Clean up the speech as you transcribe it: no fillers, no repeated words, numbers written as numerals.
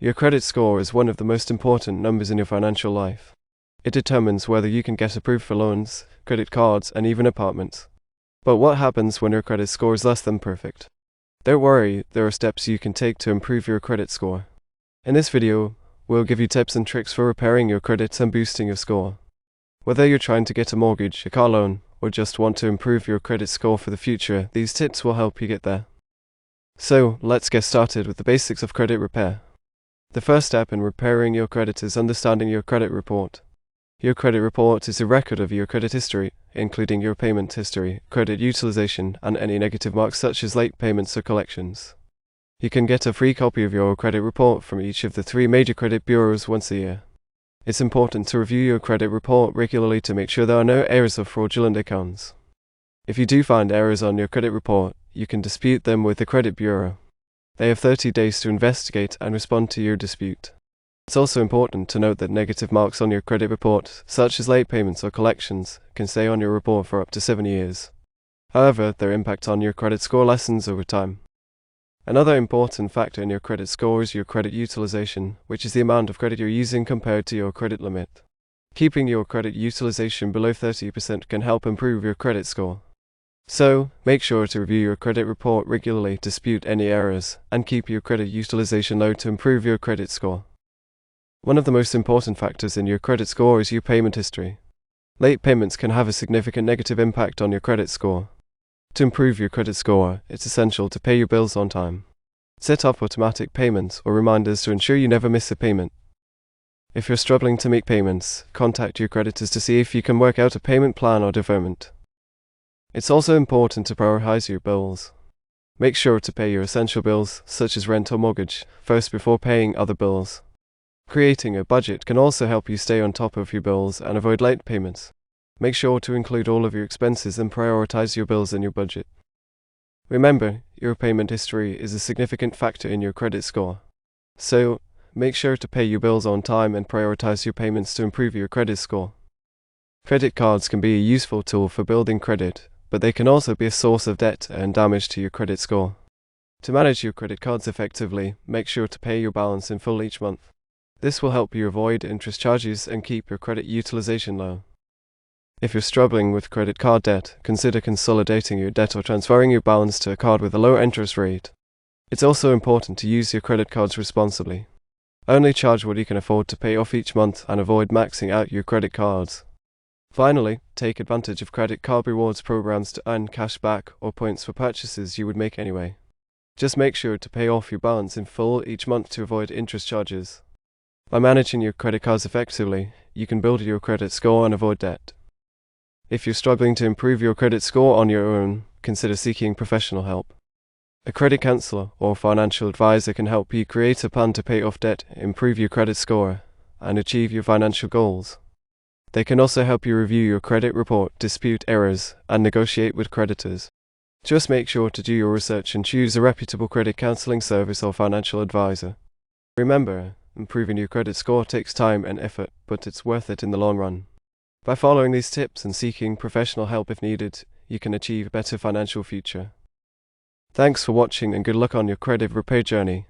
Your credit score is one of the most important numbers in your financial life. It determines whether you can get approved for loans, credit cards, and even apartments. But what happens when your credit score is less than perfect? Don't worry, there are steps you can take to improve your credit score. In this video, we'll give you tips and tricks for repairing your credit and boosting your score. Whether you're trying to get a mortgage, a car loan, or just want to improve your credit score for the future, these tips will help you get there. So, let's get started with the basics of credit repair. The first step in repairing your credit is understanding your credit report. Your credit report is a record of your credit history, including your payment history, credit utilization, and any negative marks such as late payments or collections. You can get a free copy of your credit report from each of the 3 major credit bureaus once a year. It's important to review your credit report regularly to make sure there are no errors or fraudulent accounts. If you do find errors on your credit report, you can dispute them with the credit bureau. They have 30 days to investigate and respond to your dispute. It's also important to note that negative marks on your credit report, such as late payments or collections, can stay on your report for up to 7 years. However, their impact on your credit score lessens over time. Another important factor in your credit score is your credit utilization, which is the amount of credit you're using compared to your credit limit. Keeping your credit utilization below 30% can help improve your credit score. So, make sure to review your credit report regularly to dispute any errors, and keep your credit utilization low to improve your credit score. One of the most important factors in your credit score is your payment history. Late payments can have a significant negative impact on your credit score. To improve your credit score, it's essential to pay your bills on time. Set up automatic payments or reminders to ensure you never miss a payment. If you're struggling to make payments, contact your creditors to see if you can work out a payment plan or deferment. It's also important to prioritize your bills. Make sure to pay your essential bills, such as rent or mortgage, first before paying other bills. Creating a budget can also help you stay on top of your bills and avoid late payments. Make sure to include all of your expenses and prioritize your bills in your budget. Remember, your payment history is a significant factor in your credit score. So, make sure to pay your bills on time and prioritize your payments to improve your credit score. Credit cards can be a useful tool for building credit, but they can also be a source of debt and damage to your credit score. To manage your credit cards effectively, make sure to pay your balance in full each month. This will help you avoid interest charges and keep your credit utilization low. If you're struggling with credit card debt, consider consolidating your debt or transferring your balance to a card with a lower interest rate. It's also important to use your credit cards responsibly. Only charge what you can afford to pay off each month and avoid maxing out your credit cards. Finally, take advantage of credit card rewards programs to earn cash back or points for purchases you would make anyway. Just make sure to pay off your balance in full each month to avoid interest charges. By managing your credit cards effectively, you can build your credit score and avoid debt. If you're struggling to improve your credit score on your own, consider seeking professional help. A credit counselor or financial advisor can help you create a plan to pay off debt, improve your credit score, and achieve your financial goals. They can also help you review your credit report, dispute errors, and negotiate with creditors. Just make sure to do your research and choose a reputable credit counseling service or financial advisor. Remember, improving your credit score takes time and effort, but it's worth it in the long run. By following these tips and seeking professional help if needed, you can achieve a better financial future. Thanks for watching and good luck on your credit repair journey.